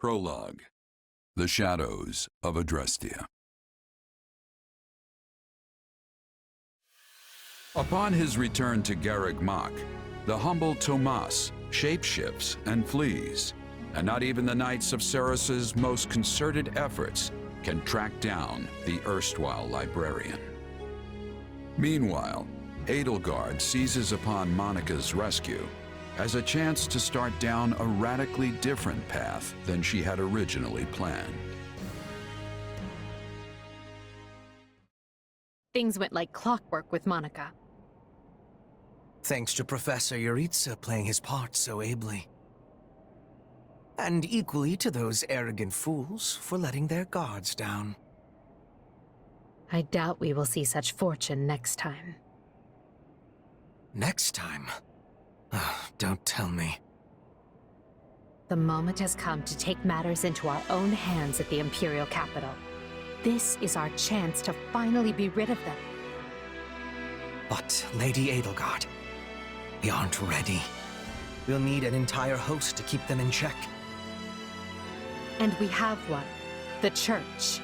Prologue. The Shadows of Adrestia. Upon his return to Garreg Mach, the humble Tomas shapeshifts and flees, and not even the Knights of Ceres's most concerted efforts can track down the erstwhile librarian. Meanwhile, Edelgard seizes upon Monica's rescue as a chance to start down a radically different path than she had originally planned. Things went like clockwork with Monica. Thanks to Professor Yuritsa playing his part so ably. And equally to those arrogant fools for letting their guards down. I doubt we will see such fortune next time. Next time? Don't tell me. The moment has come to take matters into our own hands at the Imperial capital. This is our chance to finally be rid of them. But, Lady Edelgard, we aren't ready. We'll need an entire host to keep them in check. And we have one. The Church.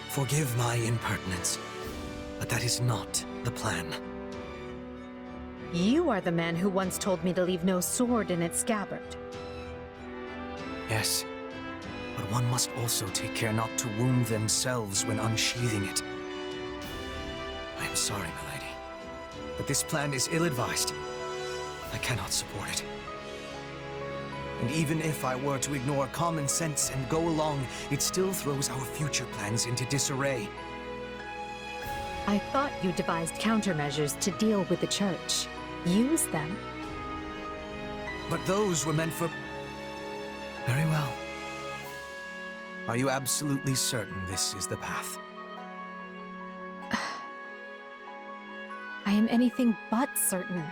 Forgive my impertinence, but that is not the plan. You are the man who once told me to leave no sword in its scabbard. Yes, but one must also take care not to wound themselves when unsheathing it. I am sorry, my lady, but this plan is ill-advised. I cannot support it. And even if I were to ignore common sense and go along, it still throws our future plans into disarray. I thought you devised countermeasures to deal with the Church. Use them. But those were meant for... Very well. Are you absolutely certain this is the path? I am anything but certain.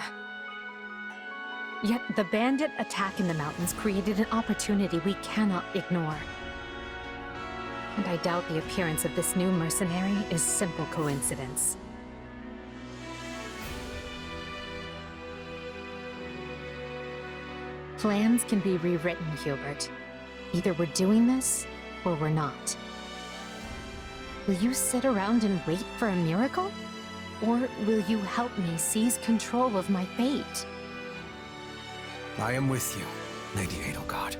Yet the bandit attack in the mountains created an opportunity we cannot ignore. And I doubt the appearance of this new mercenary is simple coincidence. Plans can be rewritten, Hubert. Either we're doing this, or we're not. Will you sit around and wait for a miracle? Or will you help me seize control of my fate? I am with you, Lady Edelgard.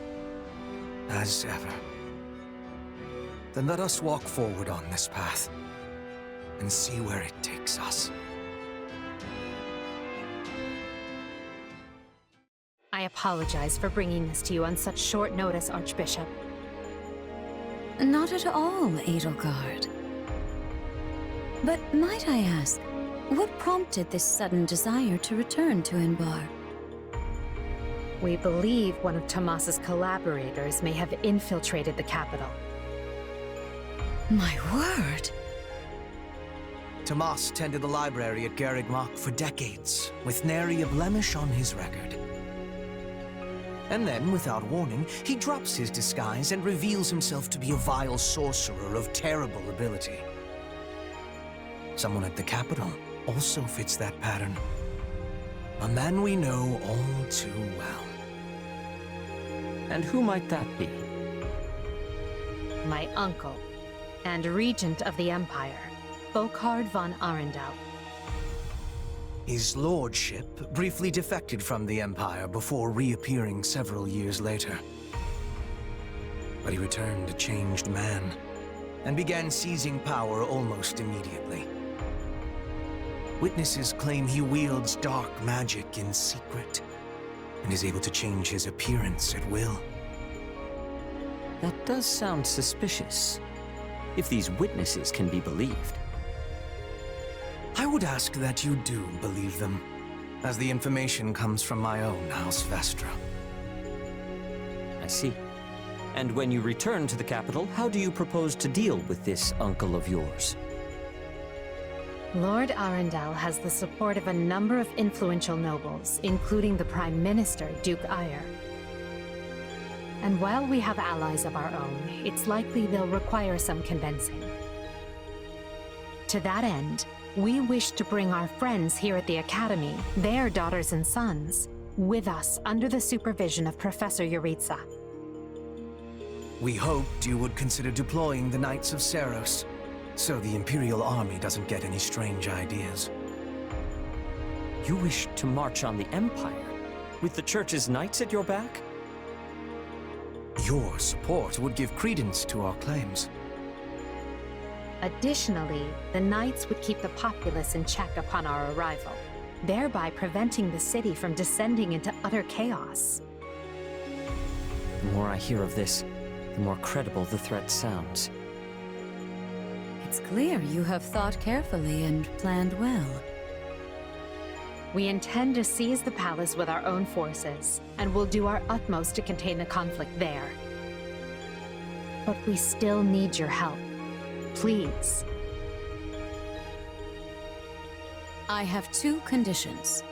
As ever. Then let us walk forward on this path, and see where it takes us. I apologize for bringing this to you on such short notice, Archbishop. Not at all, Edelgard. But might I ask, what prompted this sudden desire to return to Inbar? We believe one of Tomas's collaborators may have infiltrated the capital. My word! Tomas tended the library at Garreg Mach for decades, with nary a blemish on his record. And then, without warning, he drops his disguise and reveals himself to be a vile sorcerer of terrible ability. Someone at the capital also fits that pattern. A man we know all too well. And who might that be? My uncle, and regent of the Empire, Volkhard von Arundel. His lordship briefly defected from the Empire before reappearing several years later. But he returned a changed man, and began seizing power almost immediately. Witnesses claim he wields dark magic in secret, and is able to change his appearance at will. That does sound suspicious, if these witnesses can be believed. I would ask that you do believe them, as the information comes from my own House Vestra. I see. And when you return to the capital, how do you propose to deal with this uncle of yours? Lord Arundel has the support of a number of influential nobles, including the Prime Minister, Duke Ayer. And while we have allies of our own, it's likely they'll require some convincing. To that end, we wish to bring our friends here at the Academy, their daughters and sons, with us under the supervision of Professor Yuritsa. We hoped you would consider deploying the Knights of Seros, so the Imperial Army doesn't get any strange ideas. You wish to march on the Empire, with the Church's knights at your back? Your support would give credence to our claims. Additionally, the Knights would keep the populace in check upon our arrival, thereby preventing the city from descending into utter chaos. The more I hear of this, the more credible the threat sounds. It's clear you have thought carefully and planned well. We intend to seize the palace with our own forces, and will do our utmost to contain the conflict there. But we still need your help. Please. I have two conditions.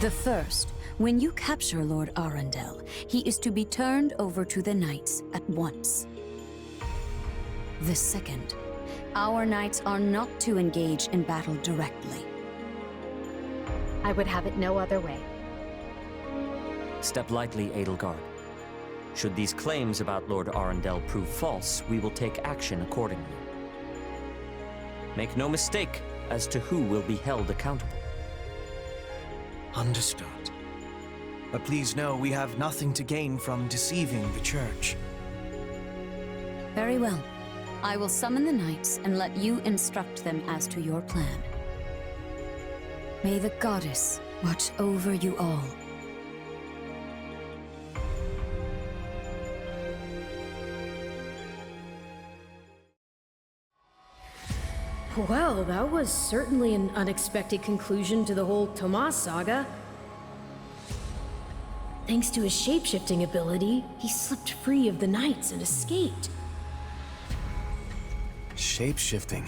The first, when you capture Lord Arundel, he is to be turned over to the Knights at once. The second, our Knights are not to engage in battle directly. I would have it no other way. Step lightly, Edelgard. Should these claims about Lord Arundel prove false, we will take action accordingly. Make no mistake as to who will be held accountable. Understood. But please know we have nothing to gain from deceiving the Church. Very well. I will summon the Knights and let you instruct them as to your plan. May the Goddess watch over you all. Well, that was certainly an unexpected conclusion to the whole Tomas saga. Thanks to his shapeshifting ability, he slipped free of the Knights and escaped. Shapeshifting.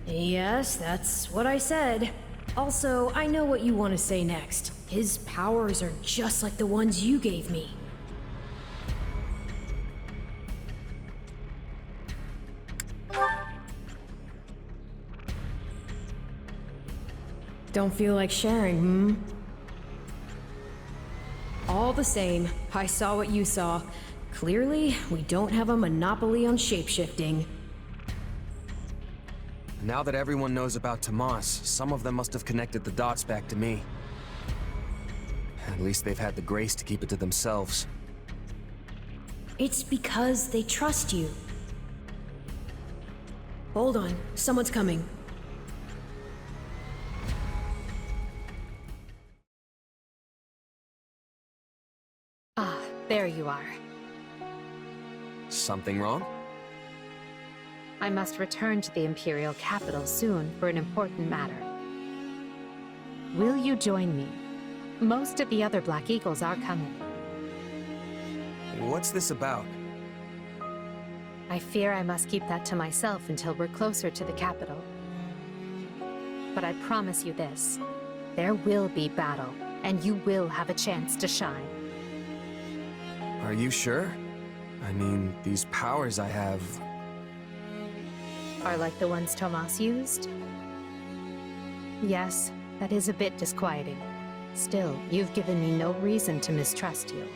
Yes, that's what I said. Also, I know what you want to say next. His powers are just like the ones you gave me. Don't feel like sharing, hmm? All the same, I saw what you saw. Clearly, we don't have a monopoly on shapeshifting. Now that everyone knows about Tomas, some of them must have connected the dots back to me. At least they've had the grace to keep it to themselves. It's because they trust you. Hold on, someone's coming. Ah, there you are. Something wrong? I must return to the Imperial capital soon for an important matter. Will you join me? Most of the other Black Eagles are coming. What's this about? I fear I must keep that to myself until we're closer to the capital. But I promise you this, there will be battle, and you will have a chance to shine. Are you sure? I mean, these powers I have... Are like the ones Tomas used? Yes, that is a bit disquieting. Still, you've given me no reason to mistrust you.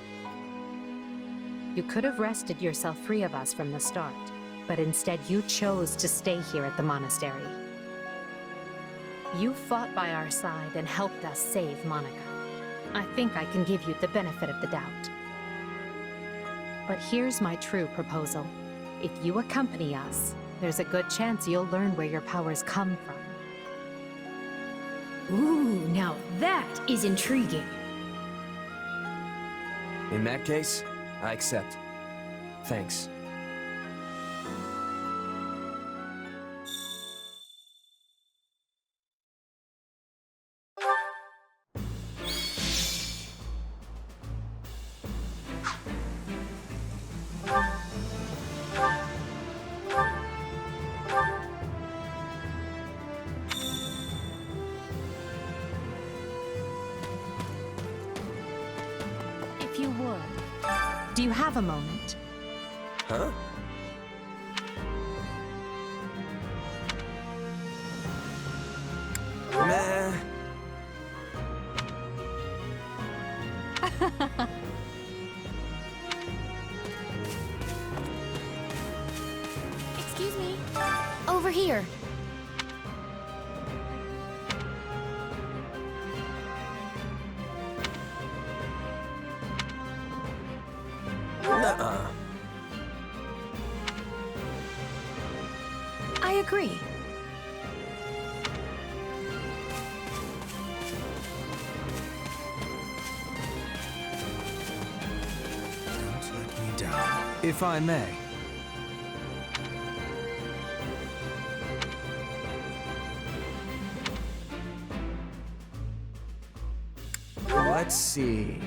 You could have wrested yourself free of us from the start, but instead you chose to stay here at the monastery. You fought by our side and helped us save Monica. I think I can give you the benefit of the doubt. But here's my true proposal. If you accompany us, there's a good chance you'll learn where your powers come from. Ooh, now that is intriguing. In that case, I accept. Thanks. If you would, do you have a moment? Huh? Meh. here. Nuh-uh. I agree. Don't let me down. If I may. Let's see.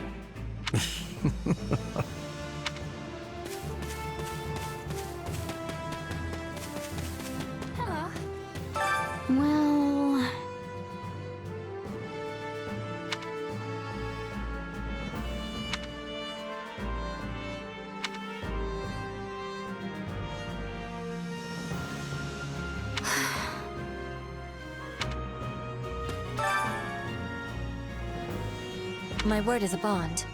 Well... My word is a bond.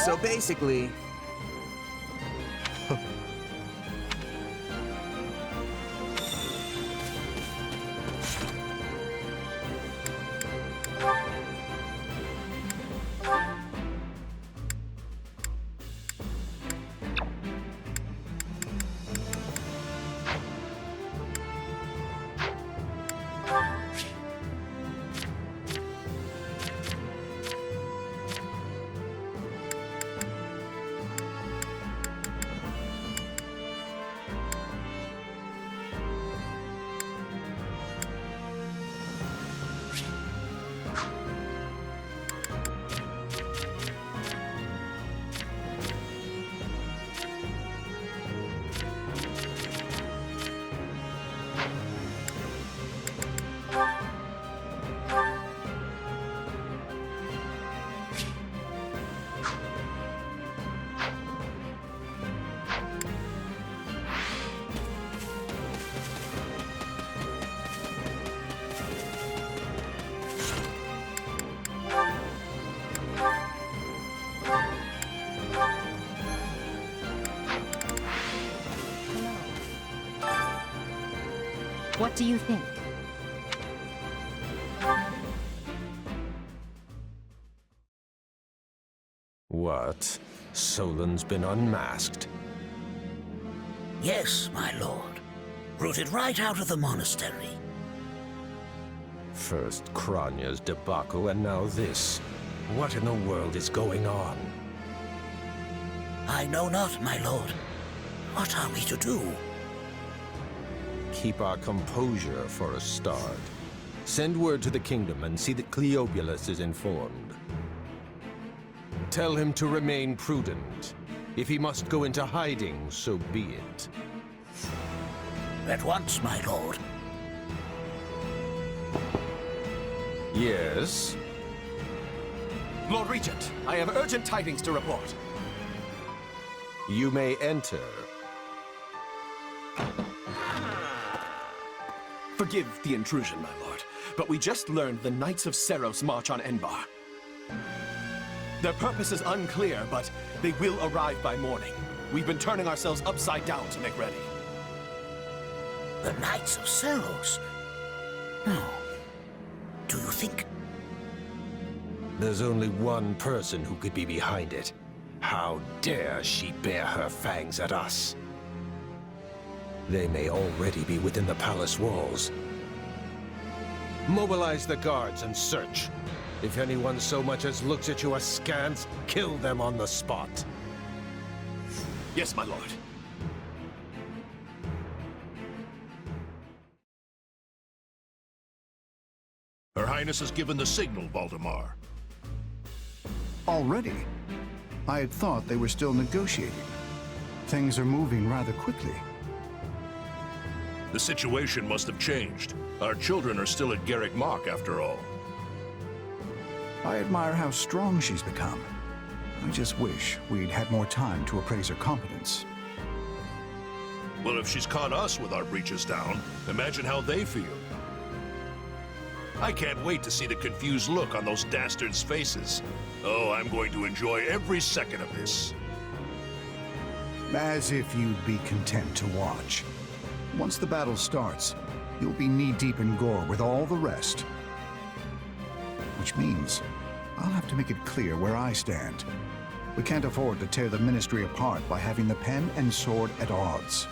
So basically... What do you think? What? Solon's been unmasked? Yes, my lord. Rooted right out of the monastery. First Kranya's debacle and now this. What in the world is going on? I know not, my lord. What are we to do? Keep our composure for a start. Send word to the kingdom and see that Cleobulus is informed. Tell him to remain prudent. If he must go into hiding, so be it. At once, my lord. Yes? Lord Regent, I have urgent tidings to report. You may enter. Forgive the intrusion, my lord, but we just learned the Knights of Seros march on Enbar. Their purpose is unclear, but they will arrive by morning. We've been turning ourselves upside down to make ready. The Knights of Seros? No. Do you think? There's only one person who could be behind it. How dare she bare her fangs at us? They may already be within the palace walls. Mobilize the guards and search. If anyone so much as looks at you askance, kill them on the spot. Yes, my lord. Her Highness has given the signal, Valdemar. Already? I had thought they were still negotiating. Things are moving rather quickly. The situation must have changed. Our children are still at Garrick Mach, after all. I admire how strong she's become. I just wish we'd had more time to appraise her competence. Well, if she's caught us with our breeches down, imagine how they feel. I can't wait to see the confused look on those dastards' faces. Oh, I'm going to enjoy every second of this. As if you'd be content to watch. Once the battle starts, you'll be knee-deep in gore with all the rest. Which means I'll have to make it clear where I stand. We can't afford to tear the Ministry apart by having the pen and sword at odds.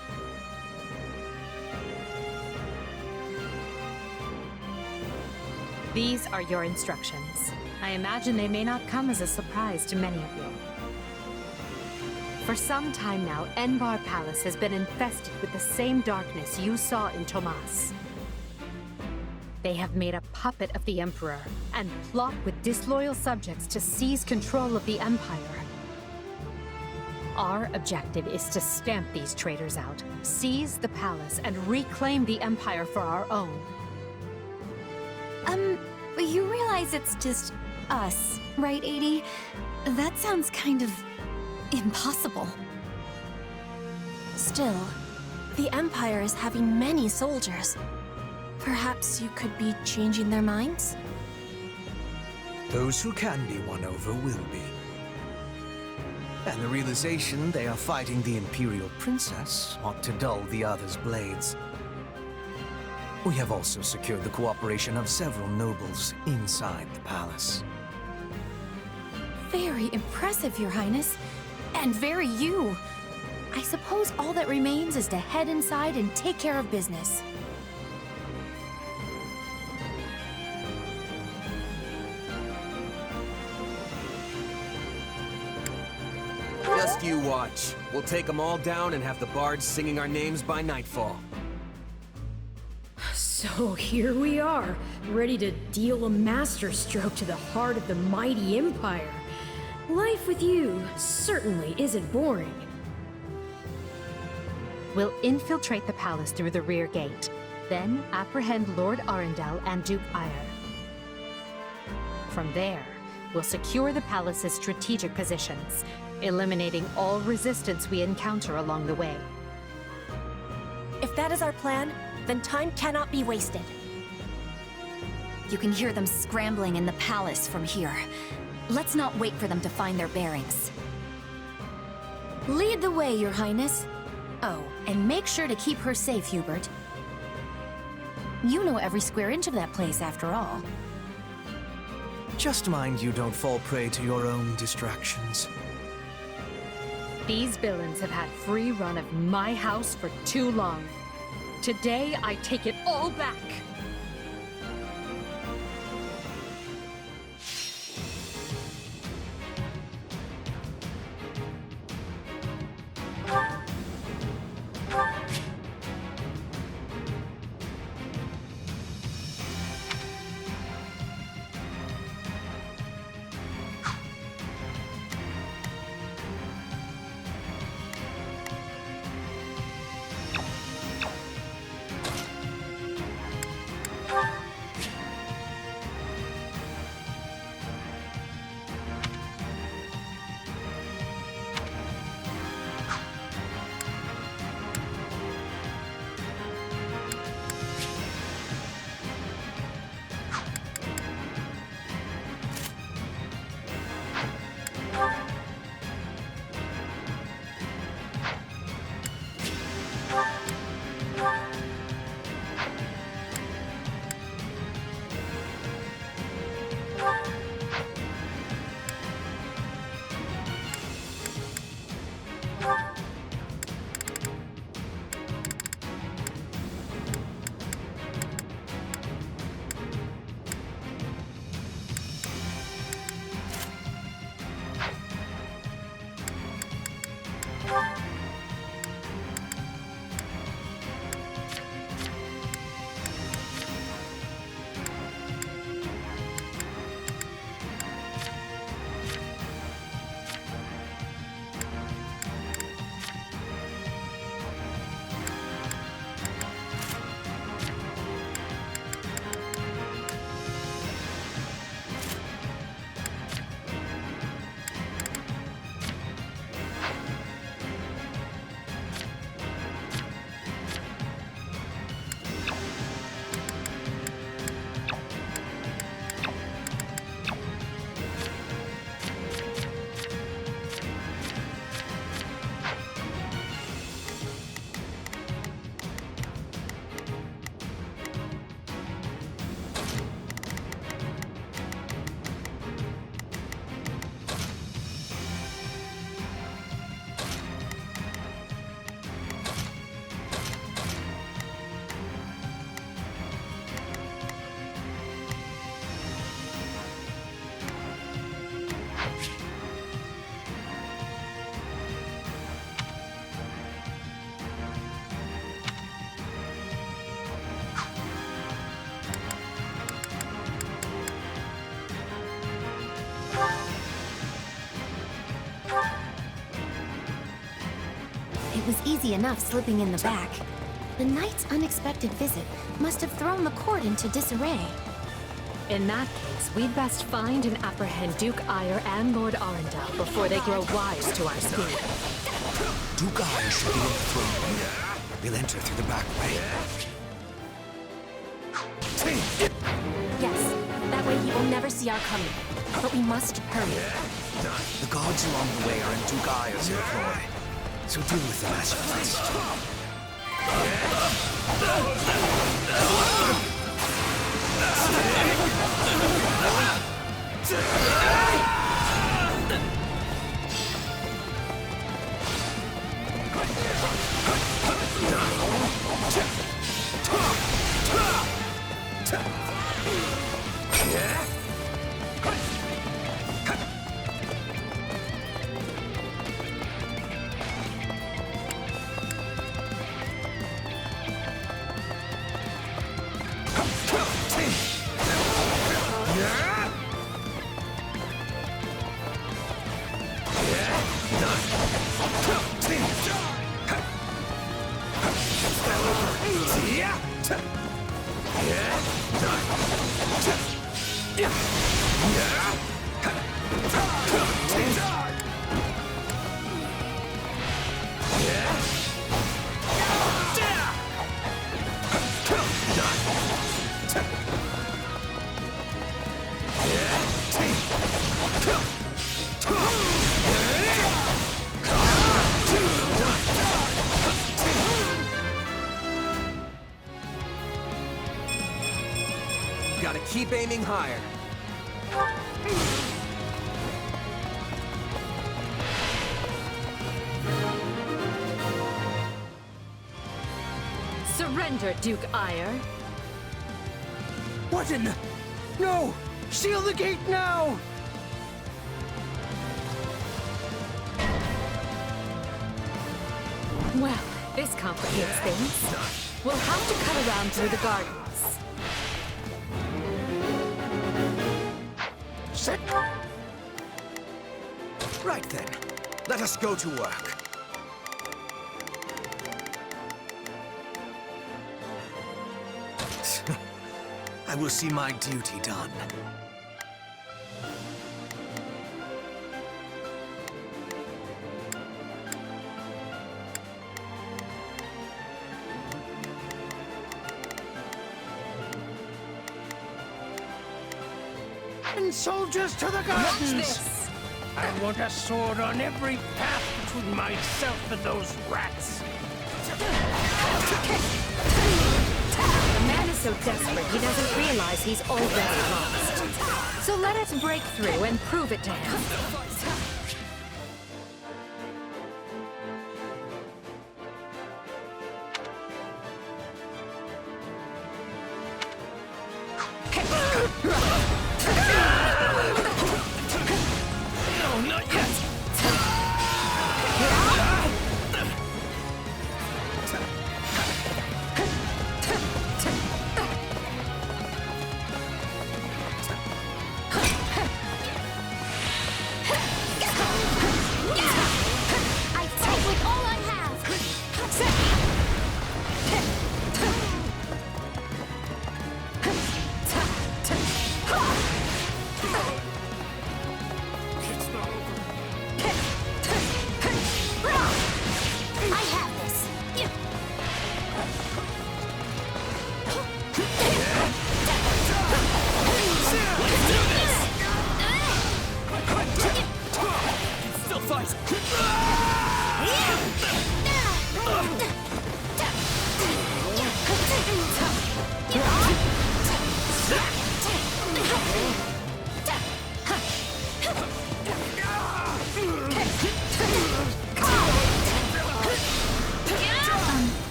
These are your instructions. I imagine they may not come as a surprise to many of you. For some time now, Enbar Palace has been infested with the same darkness you saw in Tomas. They have made a puppet of the Emperor and plot with disloyal subjects to seize control of the Empire. Our objective is to stamp these traitors out, seize the palace, and reclaim the Empire for our own. You realize it's just us, right, Edie? That sounds kind of impossible. Still, the Empire is having many soldiers. Perhaps you could be changing their minds? Those who can be won over will be. And the realization they are fighting the Imperial Princess ought to dull the others' blades. We have also secured the cooperation of several nobles inside the palace. Very impressive, Your Highness. And very you. I suppose all that remains is to head inside and take care of business. Just you watch. We'll take them all down and have the bards singing our names by nightfall. So here we are, ready to deal a masterstroke to the heart of the mighty Empire. Life with you certainly isn't boring. We'll infiltrate the palace through the rear gate, then apprehend Lord Arundel and Duke Ire. From there, we'll secure the palace's strategic positions, eliminating all resistance we encounter along the way. If that is our plan, then time cannot be wasted. You can hear them scrambling in the palace from here. Let's not wait for them to find their bearings. Lead the way, Your Highness. Oh, and make sure to keep her safe, Hubert. You know every square inch of that place, after all. Just mind you don't fall prey to your own distractions. These villains have had free run of my house for too long. Today, I take it all back. easy enough slipping in the back. The knight's unexpected visit must have thrown the court into disarray. In that case, we'd best find and apprehend Duke Ire and Lord Arundel before they grow wise to our scheme. Duke Ire should be in the throne room. We'll enter through the back way. Yes, that way he will never see our coming. But we must hurry. The guards along the way are in Duke Ire's employ, so deal with them as you must. Gotta keep aiming higher. Surrender, Duke Ire. What in the... No! Seal the gate now! Well, this complicates things. We'll have to cut around through the gardens. Set. Right then. Let us go to work. I will see my duty done. And soldiers to the gardens! This. I want a sword on every path between myself and those rats. The man is so desperate he doesn't realize he's already lost. So let us break through and prove it to him. No, not yet!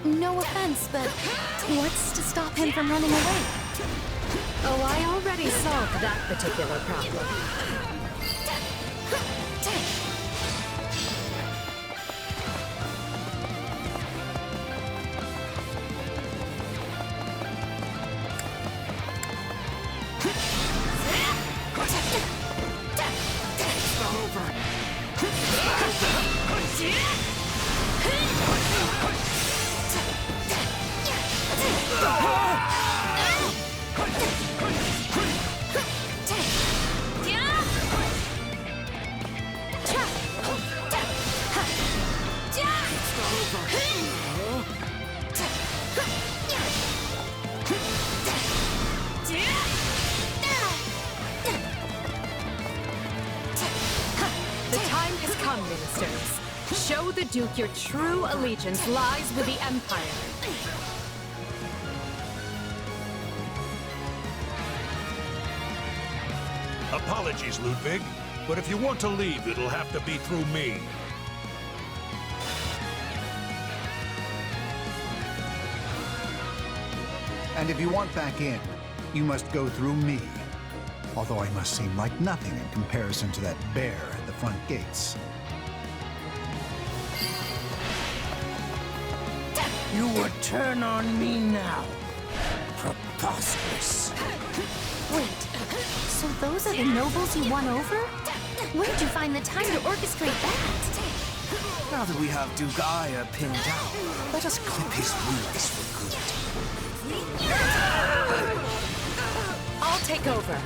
No offense, but what's to stop him from running away? Oh, I already solved that particular problem. The time has come, ministers. Show the Duke your true allegiance lies with the Empire. Apologies, Ludwig, but if you want to leave, it'll have to be through me. And if you want back in, you must go through me. Although I must seem like nothing in comparison to that bear at the front gates. You would turn on me now. Preposterous. Wait, so those are the nobles you won over? Where did you find the time to orchestrate that? Now that we have Duke Aya pinned down, let us clip his wheels for good. I'll take over.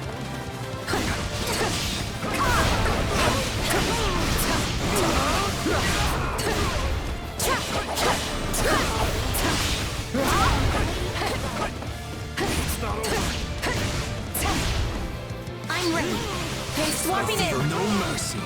I'm ready. Okay, swapping in. No mercy.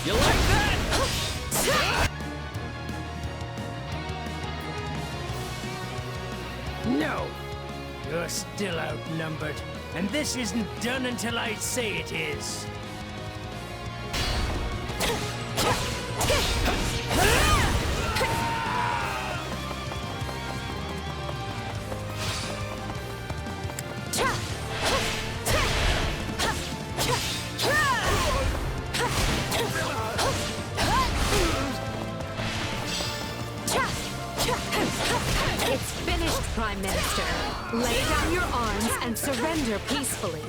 You like that? No. You're still outnumbered. And this isn't done until I say it is. It's finished, Prime Minister. Lay down your arms and surrender peacefully.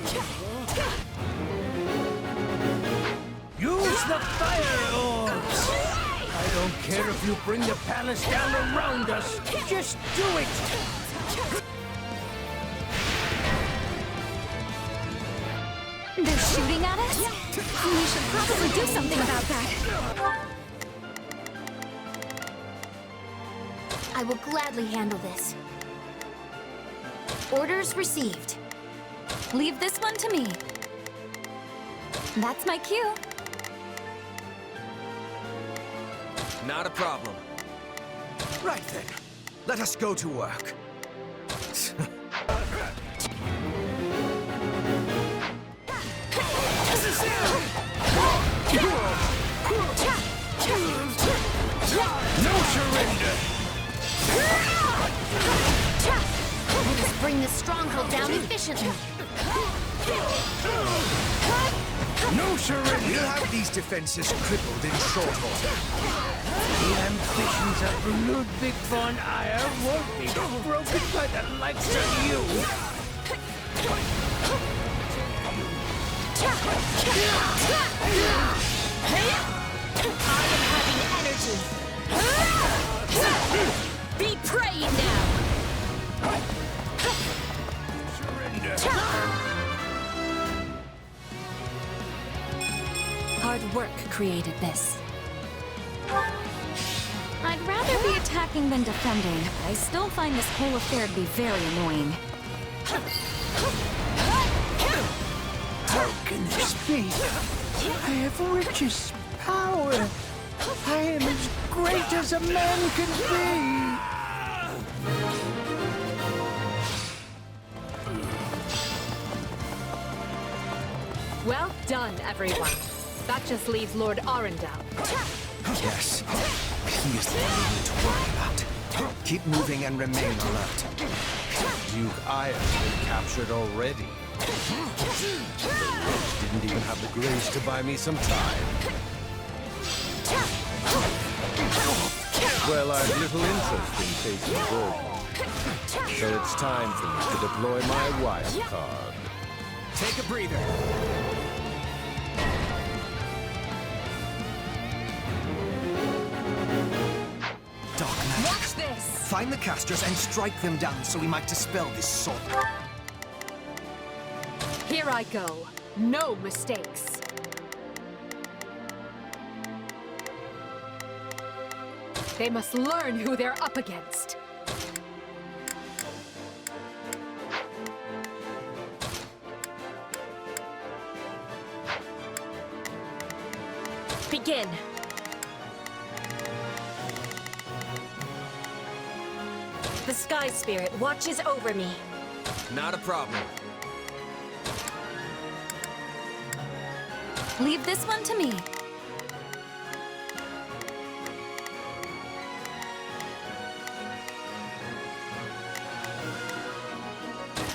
Use the fire orbs! I don't care if you bring the palace down around us. Just do it! They're shooting at us? We should probably do something about that. I will gladly handle this. Orders received. Leave this one to me. That's my cue. Not a problem. Right then. Let us go to work. No surrender! We'll just bring this stronghold down efficiently. No surrender! We'll have these defenses crippled in short order. The ambitions of Ludwig von Eyre won't be broken by the likes of you! I am having energy. Be praying now. Surrender! Hard work created this. I'd rather be attacking than defending. I still find this whole affair to be very annoying. How can this be? I have riches, power. I am as great as a man can be. Well done, everyone. That just leaves Lord Arundel. Yes. He is the one we need to worry about. Keep moving and remain alert. Duke Aya's been captured already. The witch didn't even have the grace to buy me some time. Well, I've little interest in facing Gordon. So it's time for me to deploy my wild card. Take a breather. Dark magic. Watch this! Find the casters and strike them down so we might dispel this sort. Here I go. No mistakes. They must learn who they're up against. Begin. The Sky Spirit watches over me. Not a problem. Leave this one to me.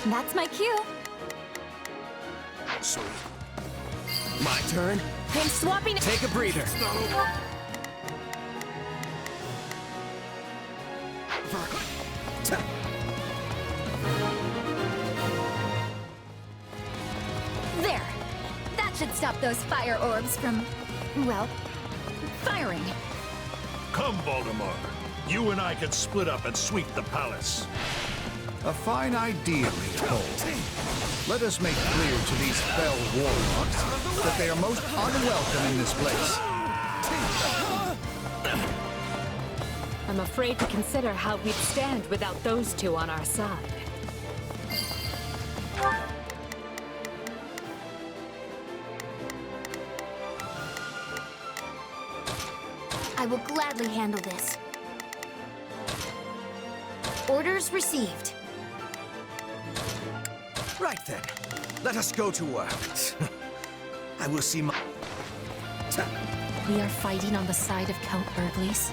That's my cue. So, my turn. I'm swapping. Take a breather. There! That should stop those fire orbs from, well, firing. Come, Voldemort. You and I can split up and sweep the palace. A fine idea, Leopold. Let us make clear to these fell warlocks that they are most unwelcome in this place. I'm afraid to consider how we'd stand without those two on our side. I will gladly handle this. Orders received. Right then. Let us go to work. I will see my... We are fighting on the side of Count Burgleys.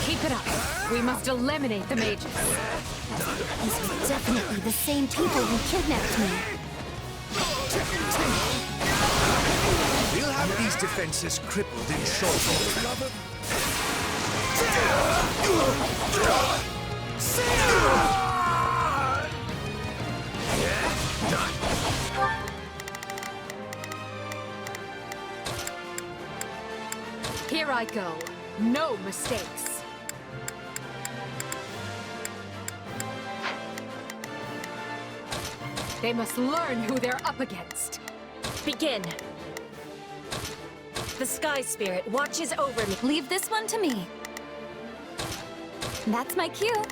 Keep it up. We must eliminate the mages. These were definitely the same people who kidnapped me. We'll have these defenses crippled in short order. Here I go. No mistakes. They must learn who they're up against. Begin. The Sky Spirit watches over me. Leave this one to me. That's my cue.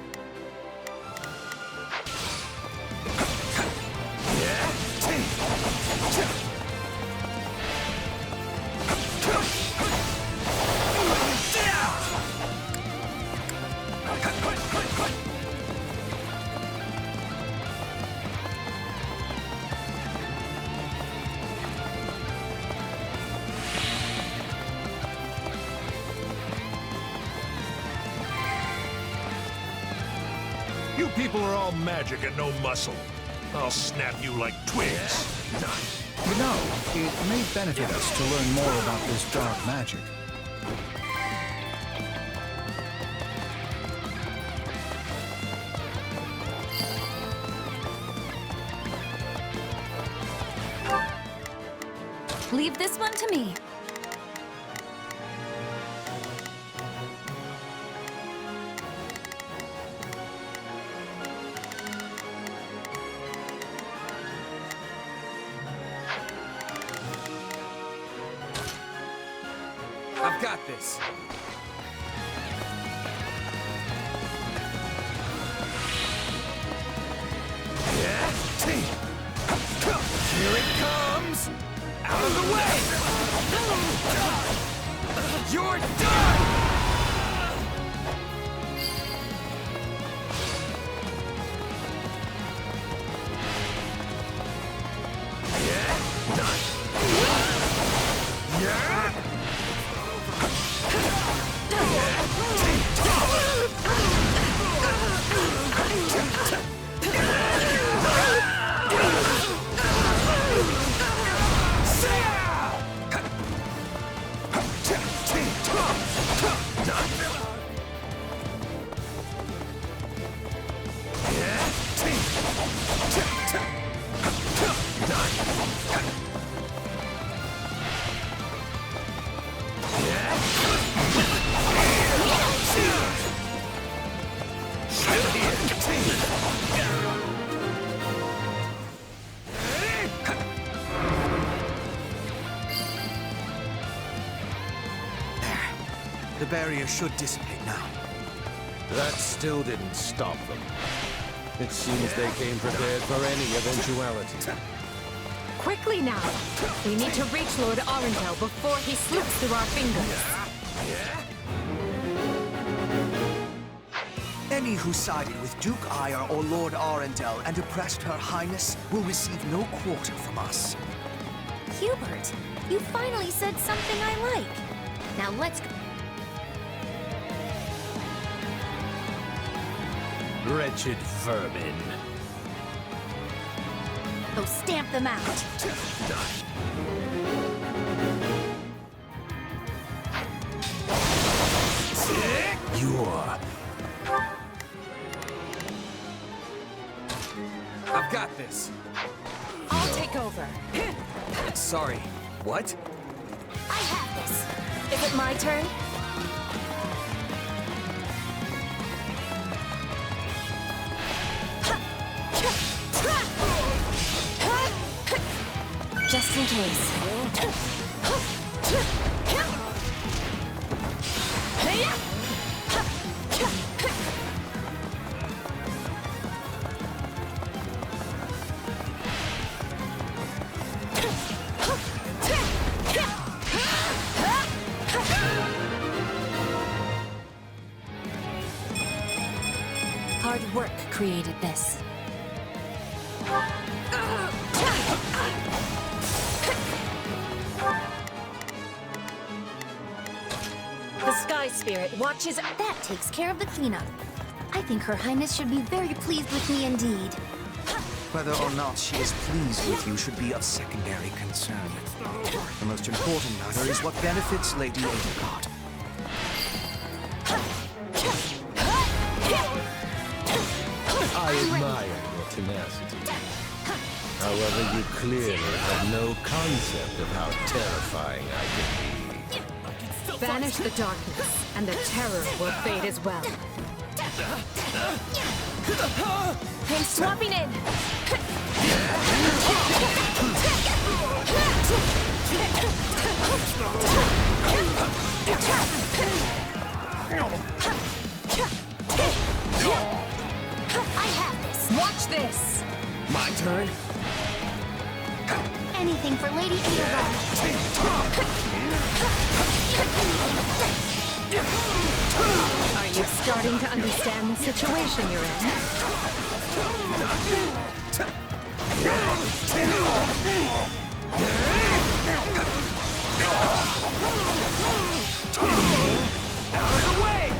You people are all magic and no muscle. I'll snap you like twigs. You know, it may benefit us to learn more about this dark magic. Leave this one to me. I've got this. Here it comes! Out of the way! You're done! The barrier should dissipate now. That still didn't stop them. It seems they came prepared for any eventuality. Quickly now! We need to reach Lord Arundel before he slips through our fingers. Any who sided with Duke Ire or Lord Arundel and oppressed Her Highness will receive no quarter from us. Hubert, you finally said something I like. Now let's go. Wretched vermin. Go stamp them out. I've got this. I'll take over. Sorry, what? I have this. Is it my turn? Just in case. Hard work created this. The Sky Spirit watches... That takes care of the cleanup. I think Her Highness should be very pleased with me indeed. Whether or not she is pleased with you should be of secondary concern. The most important matter is what benefits Lady Edelgard. I admire your tenacity. However, you clearly have no concept of how terrifying I can be. Banish the darkness, and the terror will fade as well. I'm swapping in! I have this! Watch this! My turn? Anything for Lady Edelgard. Are you starting to understand the situation you're in? Out of the way!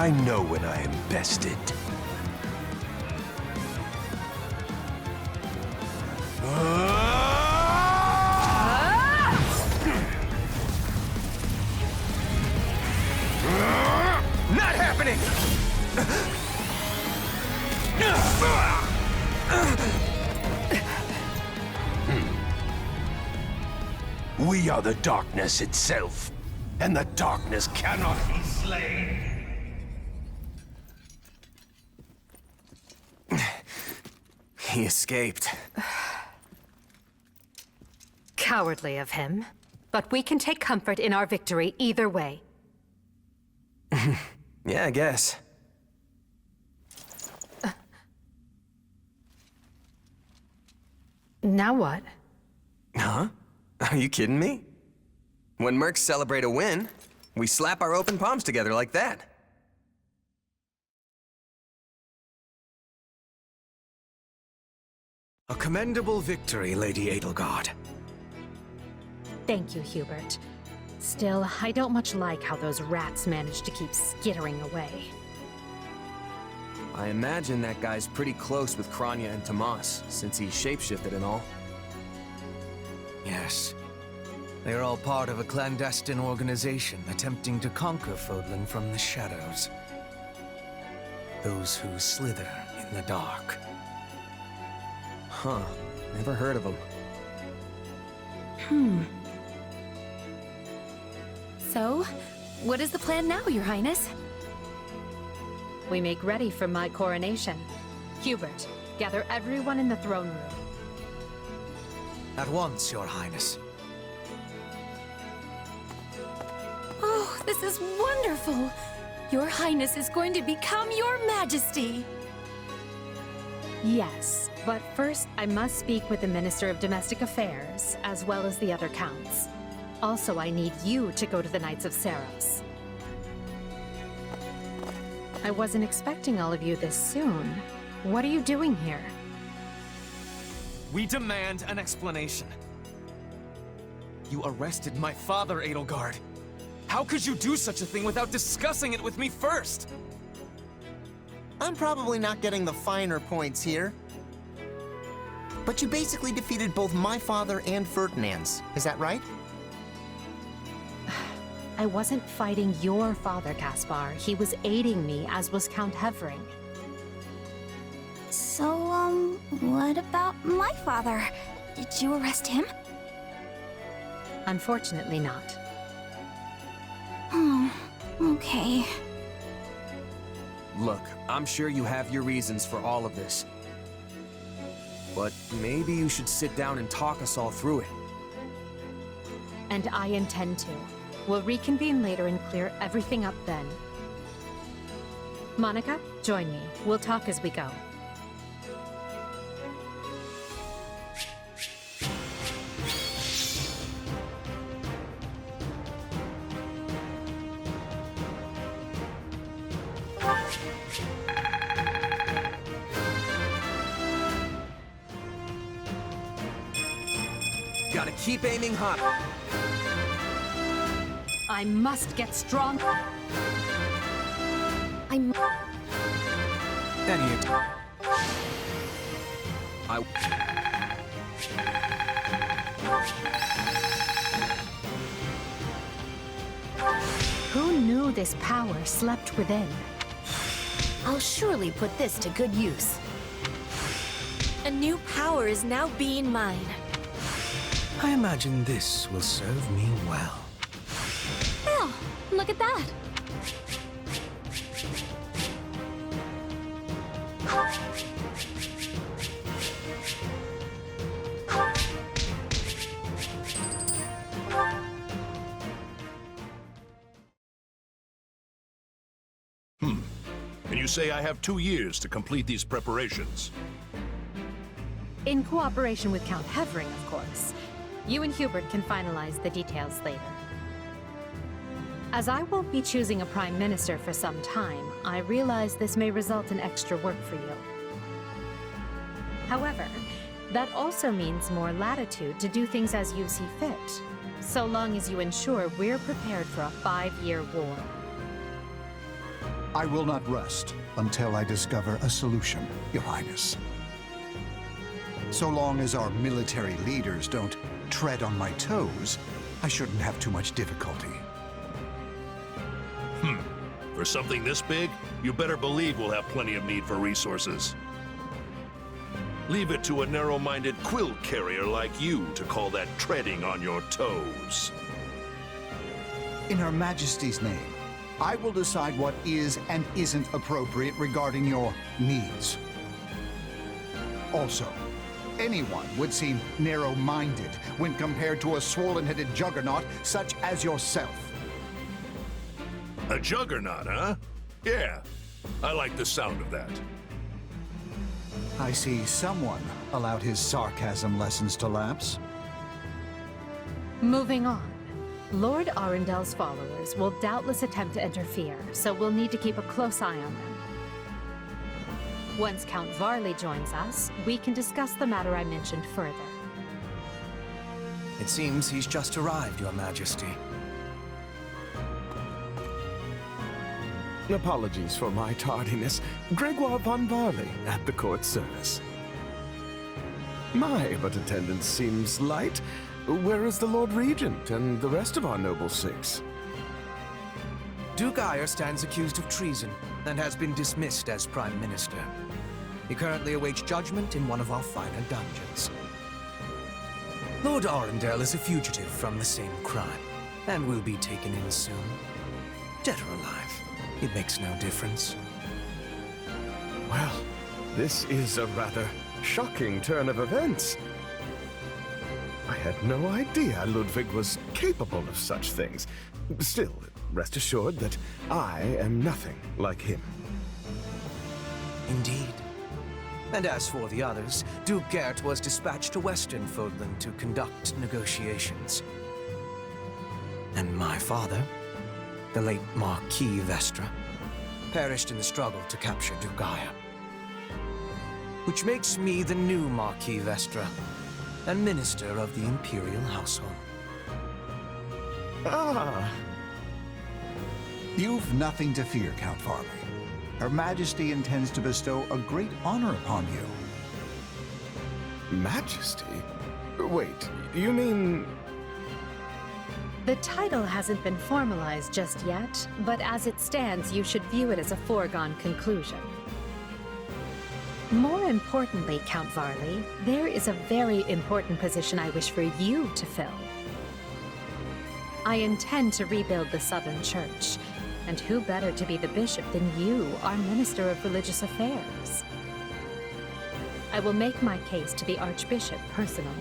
I know when I am bested. Not happening! We are the darkness itself, and the darkness cannot be slain. He escaped. Cowardly of him. But we can take comfort in our victory either way. Yeah, I guess. Now what? Huh? Are you kidding me? When mercs celebrate a win, we slap our open palms together like that. A commendable victory, Lady Edelgard. Thank you, Hubert. Still, I don't much like how those rats managed to keep skittering away. I imagine that guy's pretty close with Kranya and Tomas, since he shapeshifted and all. Yes. They are all part of a clandestine organization attempting to conquer Fodlan from the shadows. Those who slither in the dark. Huh. Never heard of them. So, what is the plan now, Your Highness? We make ready for my coronation. Hubert, gather everyone in the throne room. At once, Your Highness. Oh, this is wonderful! Your Highness is going to become Your Majesty! Yes, but first I must speak with the Minister of Domestic Affairs, as well as the other counts. Also, I need you to go to the Knights of Seros. I wasn't expecting all of you this soon. What are you doing here? We demand an explanation. You arrested my father, Edelgard. How could you do such a thing without discussing it with me first? I'm probably not getting the finer points here. But you basically defeated both my father and Ferdinand's. Is that right? I wasn't fighting your father, Caspar. He was aiding me, as was Count Hevering. So, what about my father? Did you arrest him? Unfortunately not. Oh, okay. Look, I'm sure you have your reasons for all of this. But maybe you should sit down and talk us all through it. And I intend to. We'll reconvene later and clear everything up then. Monica, join me. We'll talk as we go. Gotta keep aiming high. I must get strong. Who knew this power slept within? I'll surely put this to good use. A new power is now being mine. I imagine this will serve me well. Well, look at that. And you say I have 2 years to complete these preparations. In cooperation with Count Hevering, of course. You and Hubert can finalize the details later. As I won't be choosing a prime minister for some time, I realize this may result in extra work for you. However, that also means more latitude to do things as you see fit, so long as you ensure we're prepared for a 5-year war. I will not rest until I discover a solution, Your Highness. So long as our military leaders don't tread on my toes, I shouldn't have too much difficulty. For something this big, you better believe we'll have plenty of need for resources. Leave it to a narrow-minded quill carrier like you to call that treading on your toes. In Her Majesty's name, I will decide what is and isn't appropriate regarding your needs. Also, anyone would seem narrow-minded when compared to a swollen-headed juggernaut such as yourself. A juggernaut, huh? Yeah, I like the sound of that. I see someone allowed his sarcasm lessons to lapse. Moving on. Lord Arundel's followers will doubtless attempt to interfere, so we'll need to keep a close eye on them. Once Count Varley joins us, we can discuss the matter I mentioned further. It seems he's just arrived, Your Majesty. Apologies for my tardiness. Gregoire von Varley at the court service. My, but attendance seems light. Where is the Lord Regent and the rest of our noble six? Duke Ayer stands accused of treason and has been dismissed as Prime Minister. He currently awaits judgment in one of our finer dungeons. Lord Arundel is a fugitive from the same crime and will be taken in soon. Dead or alive. It makes no difference. Well, this is a rather shocking turn of events. I had no idea Ludwig was capable of such things. Still, rest assured that I am nothing like him. Indeed. And as for the others, Duke Gert was dispatched to Western Fodland to conduct negotiations. And my father, the late Marquis Vestra, perished in the struggle to capture Duke Ayer. Which makes me the new Marquis Vestra, and Minister of the Imperial Household. Ah! You've nothing to fear, Count Varley. Her Majesty intends to bestow a great honor upon you. Majesty? Wait, you mean... The title hasn't been formalized just yet, but as it stands, you should view it as a foregone conclusion. More importantly, Count Varley, there is a very important position I wish for you to fill. I intend to rebuild the Southern Church, and who better to be the bishop than you, our Minister of Religious Affairs? I will make my case to the Archbishop personally.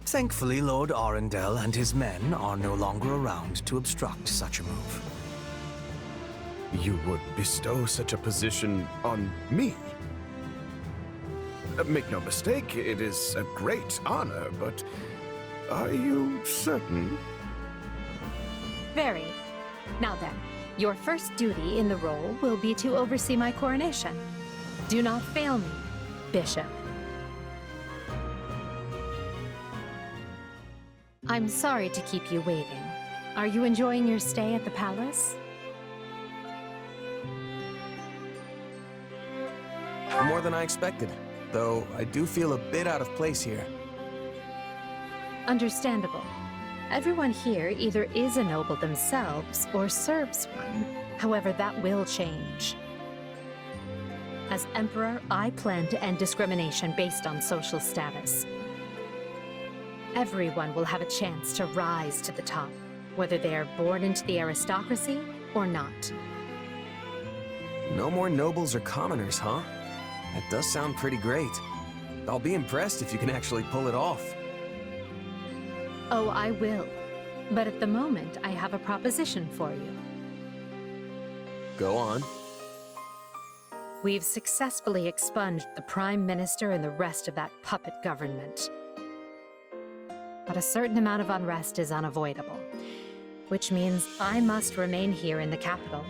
Thankfully, Lord Arundel and his men are no longer around to obstruct such a move. You would bestow such a position on me? Make no mistake, it is a great honor, but are you certain? Very. Now then, your first duty in the role will be to oversee my coronation. Do not fail me, Bishop. I'm sorry to keep you waiting. Are you enjoying your stay at the palace? More than I expected, though I do feel a bit out of place here. Understandable. Everyone here either is a noble themselves or serves one. However, that will change. As Emperor, I plan to end discrimination based on social status. Everyone will have a chance to rise to the top, whether they are born into the aristocracy or not. No more nobles or commoners, huh? That does sound pretty great. I'll be impressed if you can actually pull it off. Oh, I will. But at the moment, I have a proposition for you. Go on. We've successfully expunged the Prime Minister and the rest of that puppet government. But a certain amount of unrest is unavoidable, which means I must remain here in the capital.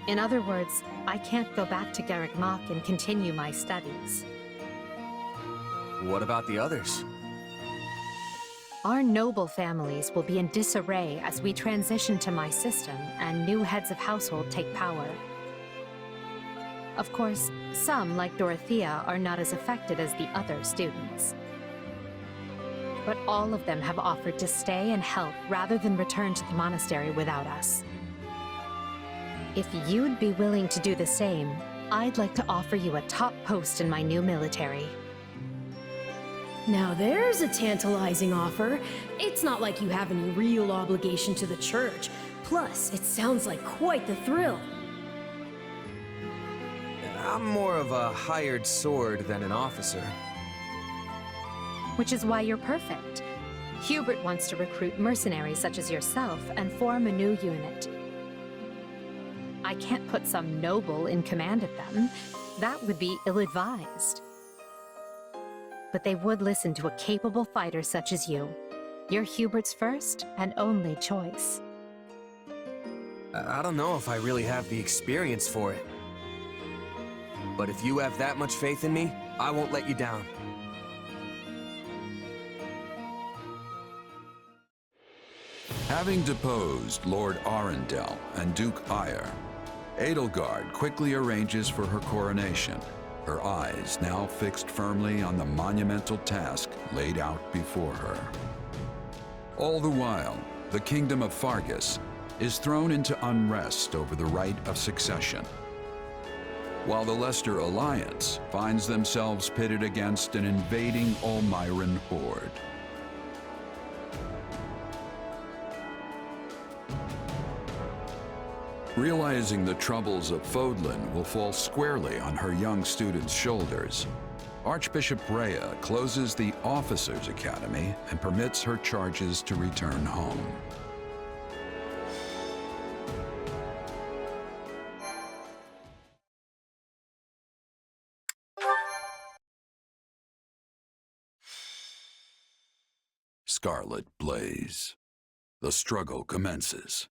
In other words, I can't go back to Garrick Mach and continue my studies. What about the others? Our noble families will be in disarray as we transition to my system and new heads of household take power. Of course, some, like Dorothea, are not as affected as the other students. But all of them have offered to stay and help rather than return to the monastery without us. If you'd be willing to do the same, I'd like to offer you a top post in my new military. Now there's a tantalizing offer. It's not like you have any real obligation to the church. Plus, it sounds like quite the thrill. I'm more of a hired sword than an officer. Which is why you're perfect. Hubert wants to recruit mercenaries such as yourself and form a new unit. I can't put some noble in command of them. That would be ill-advised. But they would listen to a capable fighter such as you. You're Hubert's first and only choice. I don't know if I really have the experience for it. But if you have that much faith in me, I won't let you down. Having deposed Lord Arundel and Duke Eyre, Edelgard quickly arranges for her coronation, her eyes now fixed firmly on the monumental task laid out before her. All the while, the kingdom of Fargus is thrown into unrest over the right of succession, while the Leicester Alliance finds themselves pitted against an invading Ulmyran horde. Realizing the troubles of Fodlan will fall squarely on her young students' shoulders, Archbishop Rhea closes the Officers' Academy and permits her charges to return home. Scarlet Blaze. The struggle commences.